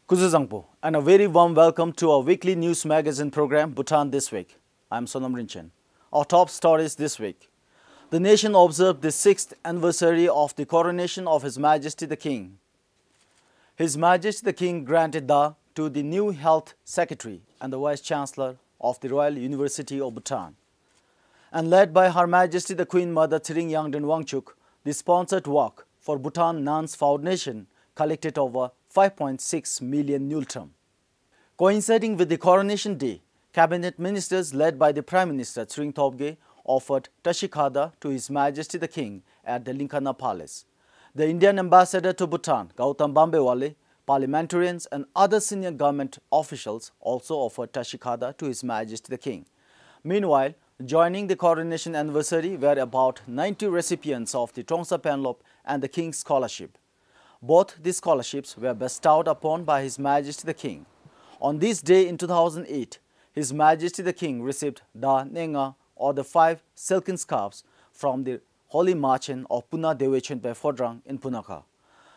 Kuzuzangpo, and a very warm welcome to our weekly news magazine program, Bhutan This Week. I'm Sonam Rinchen. Our top stories this week. The nation observed the 6th anniversary of the coronation of His Majesty the King. His Majesty the King granted Da to the new Health Secretary and the Vice Chancellor of the Royal University of Bhutan. And led by Her Majesty the Queen Mother Thiring Yangden Wangchuk, the sponsored walk for Bhutan Nuns Foundation collected over 5.6 million nultram. Coinciding with the coronation day, cabinet ministers led by the Prime Minister Tshering Tobgay offered Tashikada to His Majesty the King at the Linkana Palace. The Indian ambassador to Bhutan, Gautam Bambewale, parliamentarians and other senior government officials also offered Tashikada to His Majesty the King. Meanwhile, joining the coronation anniversary were about 90 recipients of the Trongsa Penlop and the King's Scholarship. Both these scholarships were bestowed upon by His Majesty the King. On this day in 2008, His Majesty the King received Da Nenga, or the 5 silken scarves, from the Holy Machen of Puna Dewechen by Phodrang in Punakha.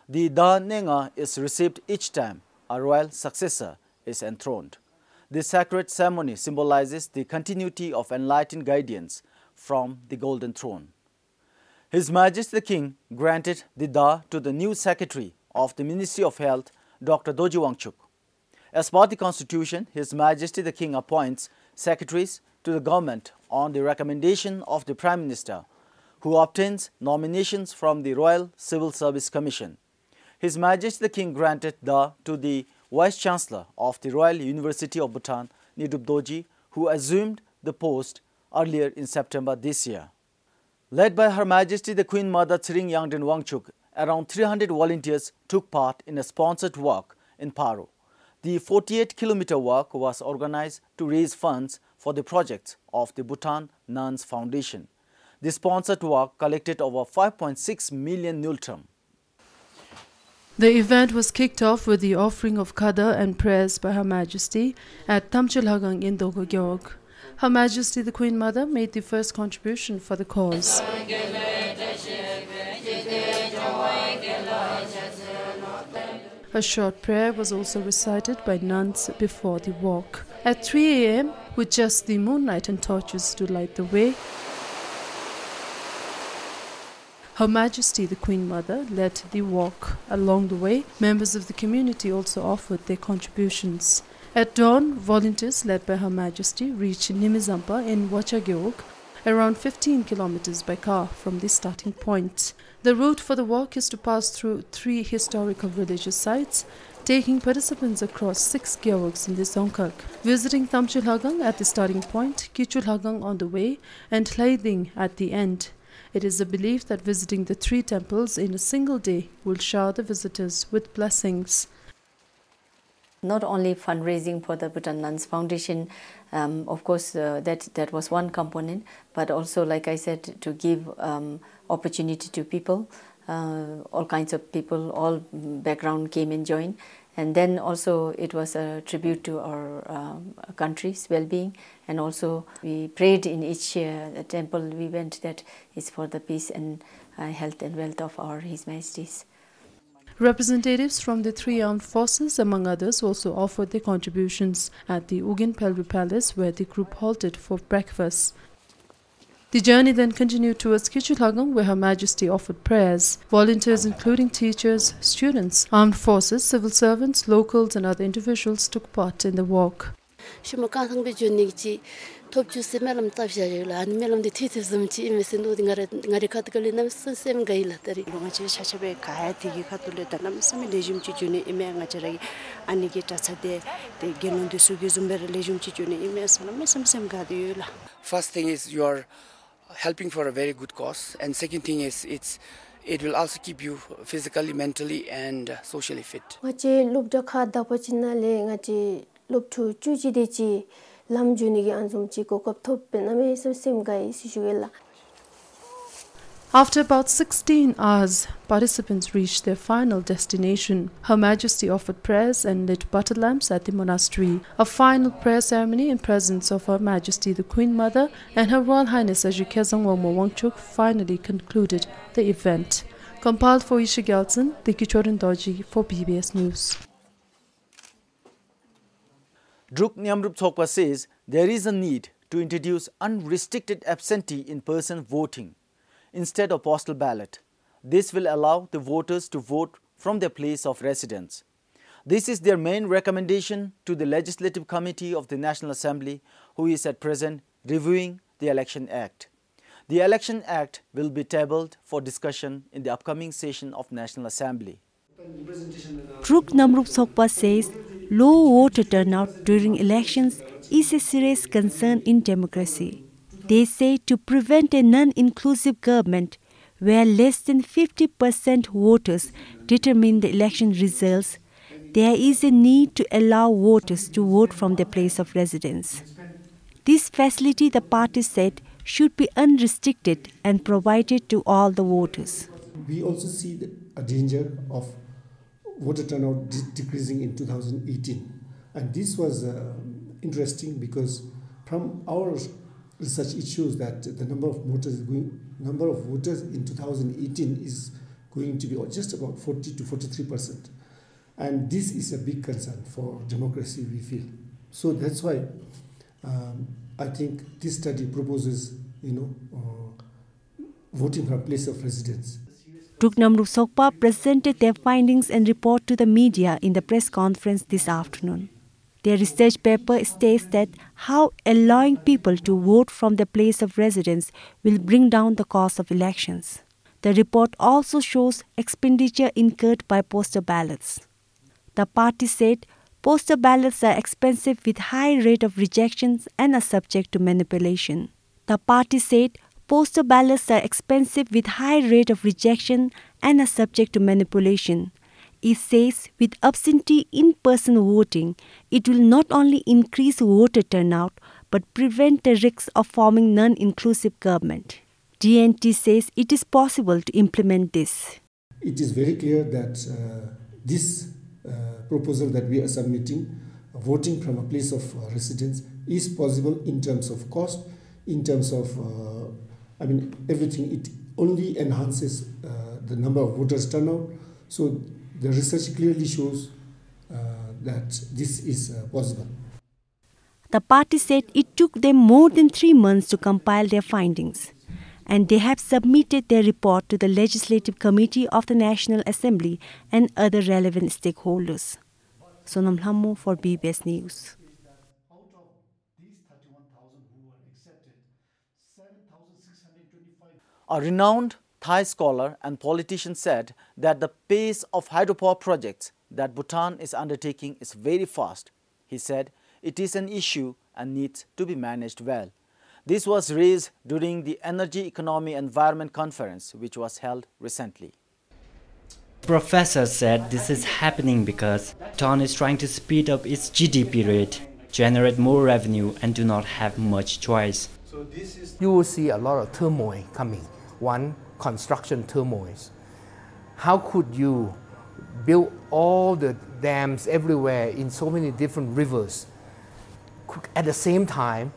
The Da Nenga is received each time a royal successor is enthroned. This sacred ceremony symbolizes the continuity of enlightened guidance from the Golden Throne. His Majesty the King granted the Da to the new Secretary of the Ministry of Health, Dr. Doji Wangchuk. As per the Constitution, His Majesty the King appoints secretaries to the government on the recommendation of the Prime Minister, who obtains nominations from the Royal Civil Service Commission. His Majesty the King granted Da to the Vice Chancellor of the Royal University of Bhutan, Nidup Doji, who assumed the post earlier in September this year. Led by Her Majesty the Queen Mother Thiring Yangden Wangchuk, around 300 volunteers took part in a sponsored walk in Paro. The 48-kilometer walk was organized to raise funds for the projects of the Bhutan Nuns Foundation. The sponsored walk collected over 5.6 million nultram. The event was kicked off with the offering of kada and prayers by Her Majesty at Tamchilhagang in Dogogyog. Her Majesty the Queen Mother made the first contribution for the cause. A short prayer was also recited by nuns before the walk. At 3 a.m., with just the moonlight and torches to light the way, Her Majesty the Queen Mother led the walk. Along the way, members of the community also offered their contributions. At dawn, volunteers led by Her Majesty reached Nimizampa in Wachagyog, around 15 kilometers by car from the starting point. The route for the walk is to pass through 3 historical religious sites, taking participants across 6 gyeogs in the Songkhak, visiting Tamchilhagang at the starting point, Kichulhagang on the way, and Tlaiding at the end. It is a belief that visiting the 3 temples in a single day will shower the visitors with blessings. Not only fundraising for the Bhutan Nuns Foundation, of course that was one component, but also, like I said, to give opportunity to people, all kinds of people, all background came and joined. And then also it was a tribute to our country's well-being, and also we prayed in each temple we went that is for the peace and health and wealth of our His Majesties. Representatives from the 3 armed forces, among others, also offered their contributions at the Ugin Pelru Palace, where the group halted for breakfast. The journey then continued towards Kichulhagang, where Her Majesty offered prayers. Volunteers including teachers, students, armed forces, civil servants, locals and other individuals took part in the walk. First thing is you are helping for a very good cause, and second thing is it will also keep you physically, mentally and socially fit. After about 16 hours, participants reached their final destination. Her Majesty offered prayers and lit butter lamps at the monastery. A final prayer ceremony in presence of Her Majesty the Queen Mother and Her Royal Highness Ajukezang Wangmo Wangchuk finally concluded the event. Compiled for Isha Gyaltsen, the Kichorin Doji for PBS News. Druk Nyamrup Thokpa says there is a need to introduce unrestricted absentee in-person voting instead of postal ballot. This will allow the voters to vote from their place of residence. This is their main recommendation to the Legislative Committee of the National Assembly, who is at present reviewing the Election Act. The Election Act will be tabled for discussion in the upcoming session of National Assembly. Druk Namrup Sokpa says low voter turnout during elections is a serious concern in democracy. They say to prevent a non-inclusive government where less than 50% voters determine the election results, there is a need to allow voters to vote from their place of residence. This facility, the party said, should be unrestricted and provided to all the voters. We also see a danger of voter turnout decreasing in 2018. And this was interesting because from our research it shows that the number of voters in 2018 is going to be just about 40 to 43%. And this is a big concern for democracy, we feel. So that's why I think this study proposes, voting from place of residence. Druk Namrup Sokpa presented their findings and report to the media in the press conference this afternoon. Their research paper states that how allowing people to vote from their place of residence will bring down the cost of elections. The report also shows expenditure incurred by postal ballots. The party said postal ballots are expensive with high rate of rejections and are subject to manipulation. The party said postal ballots are expensive with high rate of rejection and are subject to manipulation. It says with absentee in-person voting, it will not only increase voter turnout but prevent the risks of forming non-inclusive government. DNT says it is possible to implement this. It is very clear that this proposal that we are submitting, voting from a place of residence, is possible in terms of cost, in terms of everything. It only enhances the number of voters turnout. So the research clearly shows that this is possible. The party said it took them more than 3 months to compile their findings, and they have submitted their report to the Legislative Committee of the National Assembly and other relevant stakeholders. Sonam Hammo for BBS News. Out of these 31,000 who were accepted, 7,625. A renowned Thai scholar and politician said that the pace of hydropower projects that Bhutan is undertaking is very fast. He said it is an issue and needs to be managed well. This was raised during the Energy, Economy, Environment Conference, which was held recently. Professor said this is happening because Bhutan is trying to speed up its GDP rate, generate more revenue, and do not have much choice. You will see a lot of turmoil coming. One, construction turmoils. How could you build all the dams everywhere in so many different rivers at the same time,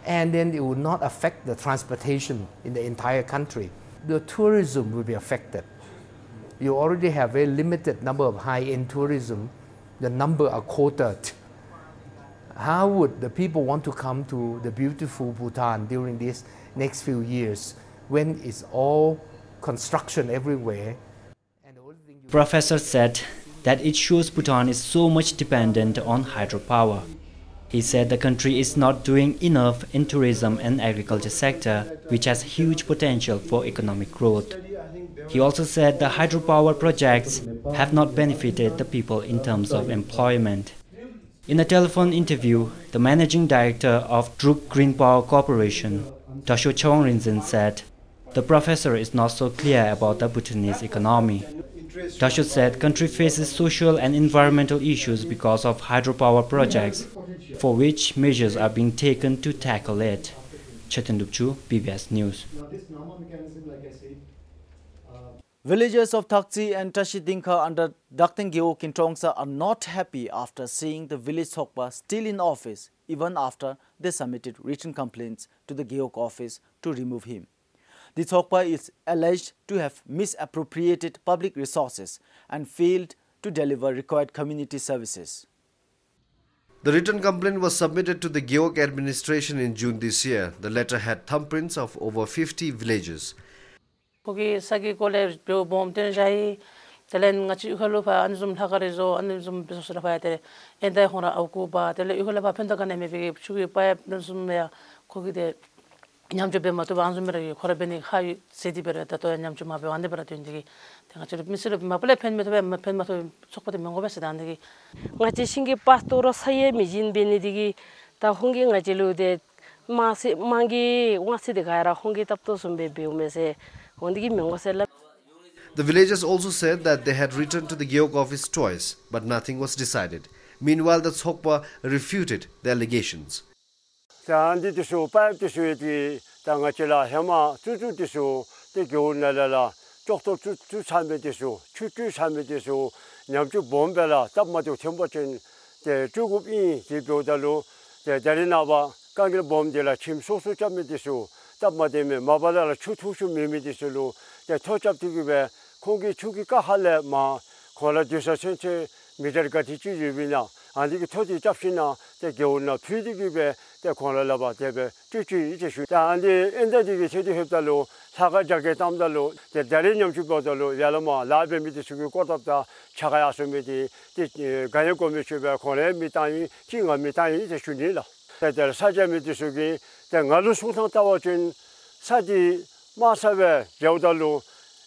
and then it will not affect the transportation in the entire country? The tourism will be affected. You already have a very limited number of high-end tourism. The number are quoted. How would the people want to come to the beautiful Bhutan during these next few years when it's all construction everywhere? Professor said that it shows Bhutan is so much dependent on hydropower. He said the country is not doing enough in tourism and agriculture sector, which has huge potential for economic growth. He also said the hydropower projects have not benefited the people in terms of employment. In a telephone interview, the managing director of Druk Green Power Corporation, Tasho Chongrinzen, said the professor is not so clear about the Bhutanese economy. Tasho said country faces social and environmental issues because of hydropower projects, for which measures are being taken to tackle it. Chetan Dupchu, BBS News. Villagers of Thakchi and Tashidinka under Dakteng Geok in Trongsa are not happy after seeing the village Sokpa still in office, even after they submitted written complaints to the Geok office to remove him. The Sokpa is alleged to have misappropriated public resources and failed to deliver required community services. The written complaint was submitted to the Geok administration in June this year. The letter had thumbprints of over 50 villages. telen ngachi ukhalo pa anzum thakare zo anzum besosra pa tele endai hora auku ba tele ukhalo pa phenda kane me be chugi pa anzum ya kogi de nyamjo be ma to anzum re khore be ni khai sedi bere ta to nyamjo ma be ande bere to ndigi tenga chiro misiro ma ple pen me to be pen ma to sokpa de mengo be seda ndigi ngachi singi pastoro saye mi jin be ni digi ta hongi ngachi lu de ma se mangi wasi de gaira hongi tap to sumbe be umese ondigi mengo sela. The villagers also said that they had written to the Geok office twice, but nothing was decided. Meanwhile, the Tsokpa refuted the allegations. 공기 주기가 할래 마 콜라 주사센체 미저가 뒤지 유비나 아니 토지 잡시나 제 겨울나 피디기베 때 콜라라바 대베 찌찌 이제 슈다 아니 엔더디게 제대 협달로 사가자게 담달로 제 다리념 주보달로 야라마 라베 미디 수기 꼬답다 차가야 수미디 가요 고미슈베 콜레 미타이 징어 미타이 이제 슈니라 때 사제 미디 수기 때 가루 수상 따와진 사지 마사베 겨달로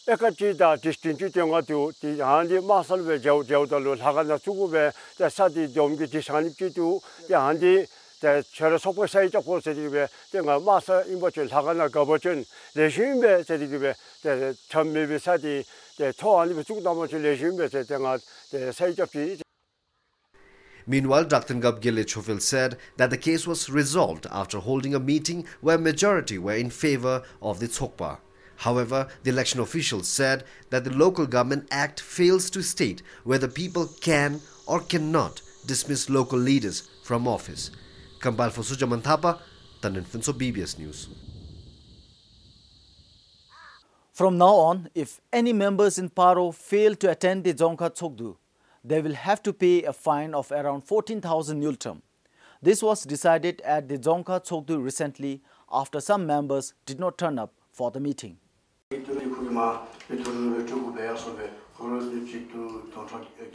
에카지다 디스틴트 정화도 디 한디 마살베 저우달로 하가나 수고베 사디 dom기 디산입지도 한디 저러 속보 사이적 보세디베 제가 마사 임버줄 하가나 가버전 레심베 제디베 전미비 사디 토안이 죽다모줄 레심베 제가 사이적지. Meanwhile, Dr. Gabgile Chofil said that the case was resolved after holding a meeting where majority were in favor of the Tsokpa. However, the election officials said that the Local Government Act fails to state whether people can or cannot dismiss local leaders from office. Compiled for Sujaman Thapa, Tanin Finso, BBS News. From now on, if any members in Paro fail to attend the Dzongkha Tsokdu, they will have to pay a fine of around 14,000 Nultam. This was decided at the Dzongkha Tsokdu recently after some members did not turn up for the meeting.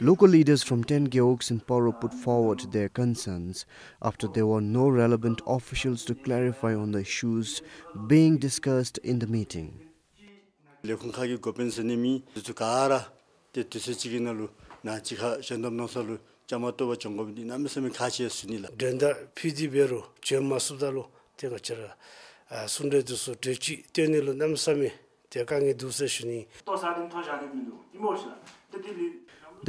Local leaders from 10 Geoks in Paro put forward their concerns after there were no relevant officials to clarify on the issues being discussed in the meeting. The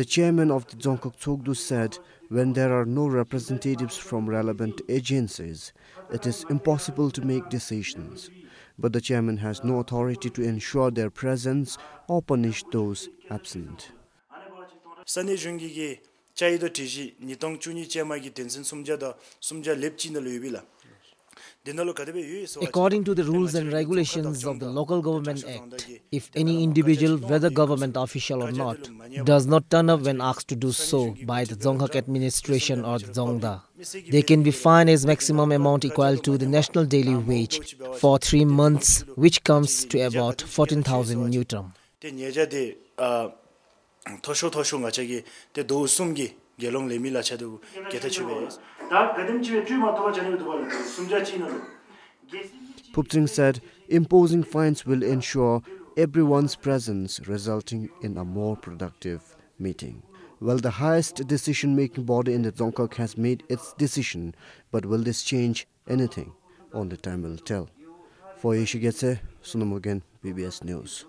chairman of the Dzongkha Tsokdu said when there are no representatives from relevant agencies, it is impossible to make decisions. But the chairman has no authority to ensure their presence or punish those absent. According to the rules and regulations of the Local Government Act, if any individual, whether government official or not, does not turn up when asked to do so by the Dzongkhak administration or the Dzongda, they can be fined as maximum amount equal to the national daily wage for 3 months, which comes to about 14,000 Newton. Puptring said imposing fines will ensure everyone's presence, resulting in a more productive meeting. Well, the highest decision-making body in the Dzongkhak has made its decision, but will this change anything? Only time will tell. For Yeshigetse, Sunamugen, BBS News.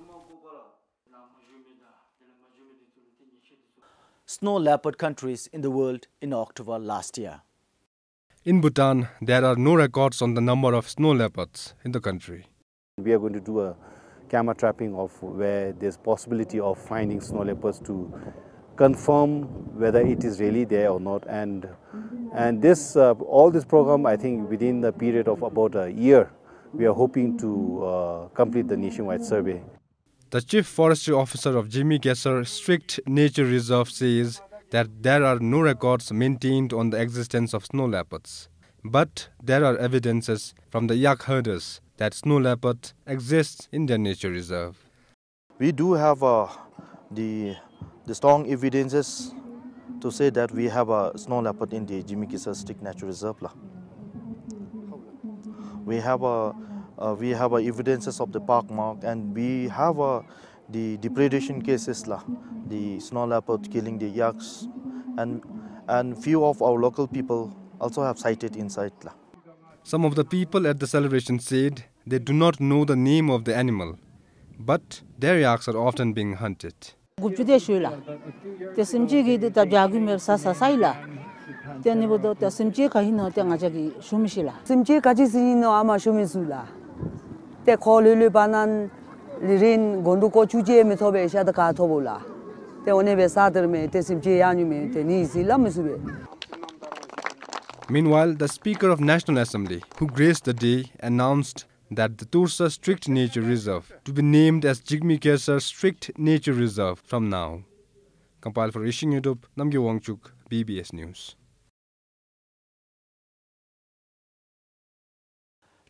Snow leopard countries in the world in October last year. In Bhutan, there are no records on the number of snow leopards in the country. We are going to do a camera trapping of where there's possibility of finding snow leopards to confirm whether it is really there or not. And this all this program, I think within the period of about a year, we are hoping to complete the nationwide survey. The Chief Forestry Officer of Jimmy Gesser Strict Nature Reserve says that there are no records maintained on the existence of snow leopards. But there are evidences from the yak herders that snow leopard exists in their nature reserve. We do have the strong evidences to say that we have a snow leopard in the Jimikisa Stick Nature Reserve. We have evidences of the park mark, and we have the depredation cases, the snow leopard killing the yaks, and few of our local people also have sighted inside. Some of the people at the celebration said they do not know the name of the animal, but their yaks are often being hunted. Meanwhile, the Speaker of National Assembly, who graced the day, announced that the Tursa Strict Nature Reserve to be named as Jigme Kesar Strict Nature Reserve from now. Compiled for Ishing YouTube, Namgyu Wangchuk, BBS News.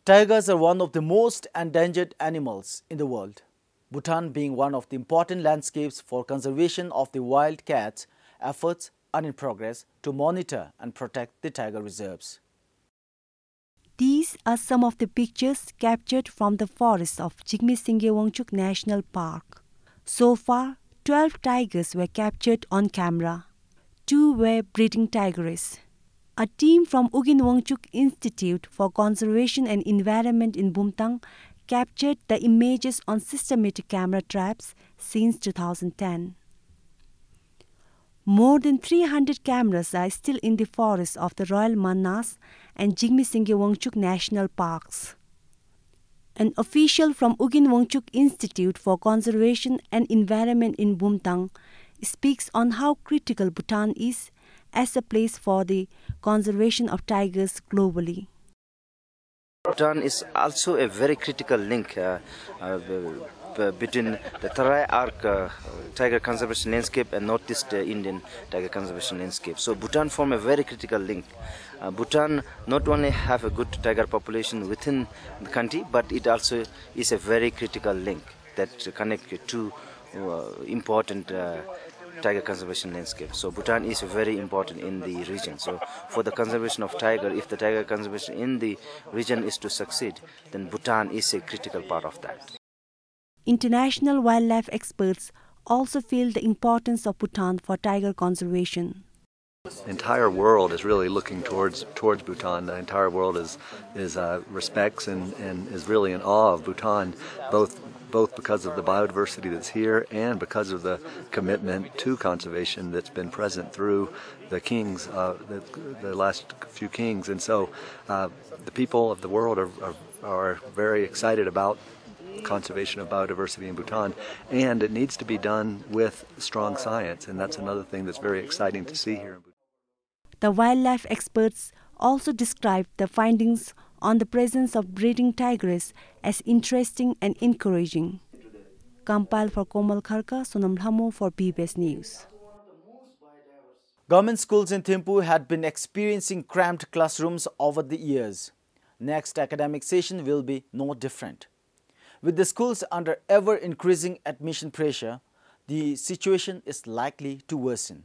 Tigers are one of the most endangered animals in the world. Bhutan being one of the important landscapes for conservation of the wild cats, efforts are in progress to monitor and protect the tiger reserves. These are some of the pictures captured from the forests of Jigme Singye Wangchuk National Park. So far, 12 tigers were captured on camera. 2 were breeding tigers. A team from Ugin Wangchuk Institute for Conservation and Environment in Bumtang captured the images on systematic camera traps since 2010. More than 300 cameras are still in the forests of the Royal Manas and Jigme Singye Wangchuk National Parks. An official from Ugin Wangchuk Institute for Conservation and Environment in Bumtang speaks on how critical Bhutan is as a place for the conservation of tigers globally. Bhutan is also a very critical link between the Tarai Arc tiger conservation landscape and Northeast Indian tiger conservation landscape. So Bhutan form a very critical link. Bhutan not only have a good tiger population within the country, but it also is a very critical link that connect two important tiger conservation landscape. So Bhutan is very important in the region. So for the conservation of tiger, if the tiger conservation in the region is to succeed, then Bhutan is a critical part of that. International wildlife experts also feel the importance of Bhutan for tiger conservation. The entire world is really looking towards Bhutan. The entire world is respects and is really in awe of Bhutan, both because of the biodiversity that's here and because of the commitment to conservation that's been present through the kings, the last few kings. And so the people of the world are very excited about conservation of biodiversity in Bhutan, and it needs to be done with strong science, and that's another thing that's very exciting to see here in Bhutan. The wildlife experts also described the findings on the presence of breeding tigers as interesting and encouraging. Compiled for Komal Kharka, Sonam Lhamo for BBS News. Government schools in Thimphu had been experiencing cramped classrooms over the years. Next academic session will be no different. With the schools under ever-increasing admission pressure, the situation is likely to worsen.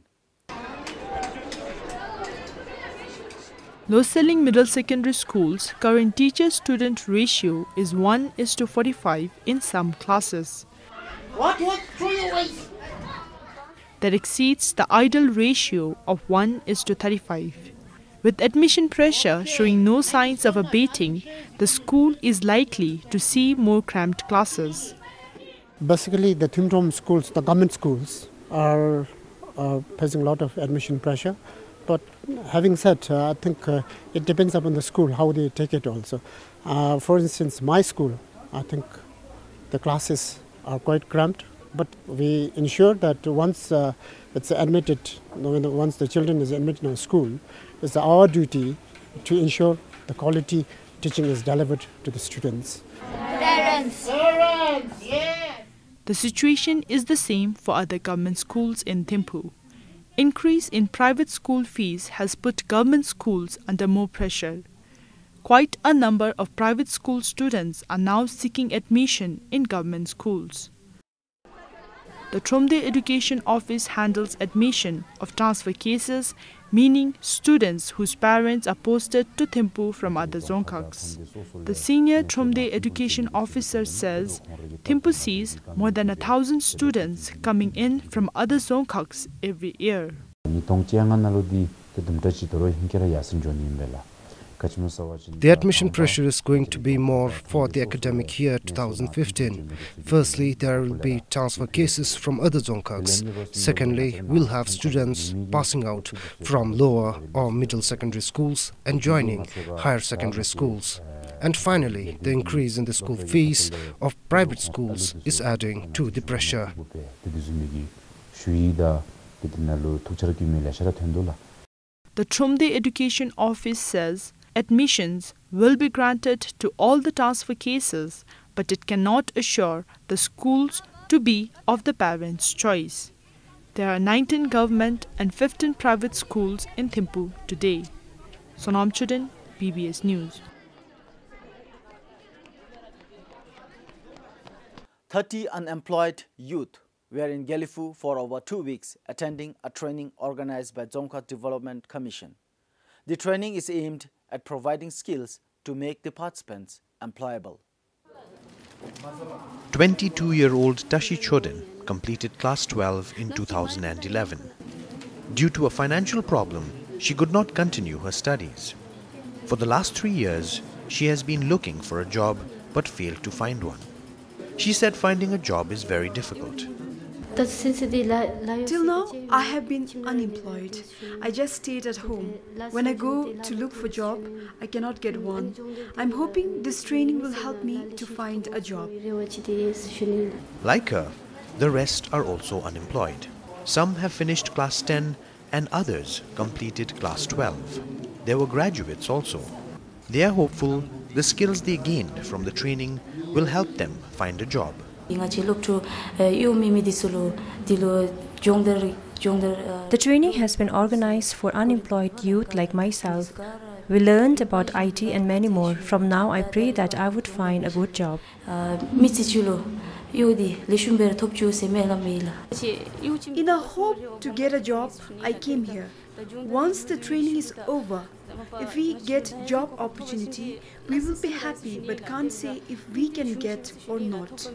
Low-selling middle secondary schools' current teacher-student ratio is 1:45 in some classes. That exceeds the ideal ratio of 1:35. With admission pressure showing no signs of abating, the school is likely to see more cramped classes. Basically, the Thimphu schools, the government schools, are facing a lot of admission pressure. But having said, I think it depends upon the school, how they take it also. For instance, my school, I think the classes are quite cramped, but we ensure that once it's admitted, once the children is admitted in a school, it's our duty to ensure the quality teaching is delivered to the students. Parents, yeah. The situation is the same for other government schools in Thimphu. increase in private school fees has put government schools under more pressure. Quite a number of private school students are now seeking admission in government schools. The Tromde Education Office handles admission of transfer cases, meaning students whose parents are posted to Thimphu from other Dzongkhaks. The senior Tromde Education Officer says Thimphu sees more than 1,000 students coming in from other Dzongkhaks every year. The admission pressure is going to be more for the academic year 2015. Firstly, there will be transfer cases from other Dzongkhaks. Secondly, we'll have students passing out from lower or middle secondary schools and joining higher secondary schools. And finally, the increase in the school fees of private schools is adding to the pressure. The Tromde Education Office says admissions will be granted to all the transfer cases, but it cannot assure the schools to be of the parents' choice. There are 19 government and 15 private schools in Thimphu today. Sonam Chudin, PBS News. 30 unemployed youth were in Gelifu for over 2 weeks attending a training organized by Dzongkha Development Commission. The training is aimed at providing skills to make the participants employable. 22-year-old Tashi Chodin completed class 12 in 2011. Due to a financial problem, she could not continue her studies. For the last 3 years, she has been looking for a job but failed to find one. She said finding a job is very difficult. Till now, I have been unemployed. I just stayed at home. When I go to look for a job, I cannot get one. I'm hoping this training will help me to find a job. Like her, the rest are also unemployed. Some have finished class 10 and others completed class 12. There were graduates also. They are hopeful the skills they gained from the training will help them find a job. The training has been organized for unemployed youth like myself. We learned about IT and many more. From now, I pray that I would find a good job. In a hope to get a job, I came here. Once the training is over, if we get job opportunity, we will be happy but can't say if we can get or not.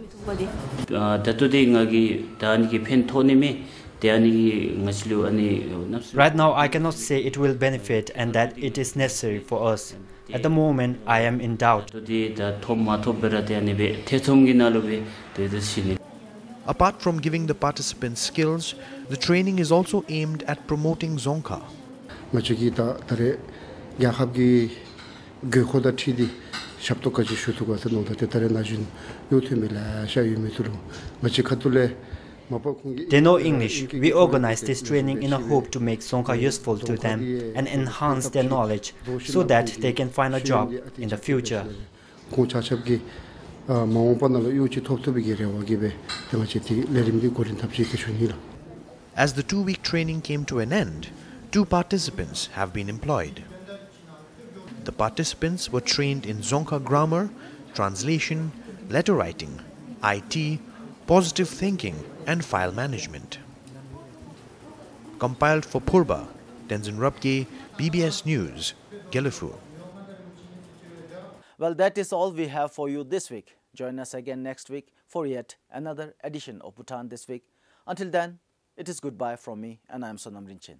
Right now, I cannot say it will benefit and that it is necessary for us. At the moment, I am in doubt. Apart from giving the participants skills, the training is also aimed at promoting Dzongkha. They know English. We organize this training in a hope to make Dzongkha useful to them and enhance their knowledge so that they can find a job in the future. As the 2-week training came to an end, 2 participants have been employed. The participants were trained in Dzongkha grammar, translation, letter writing, IT, positive thinking and file management. Compiled for Purba, Tenzin Rabke, PBS News, Gelifu. Well, that is all we have for you this week. Join us again next week for yet another edition of Bhutan This Week. Until then, it is goodbye from me, and I am Sonam Rinchen.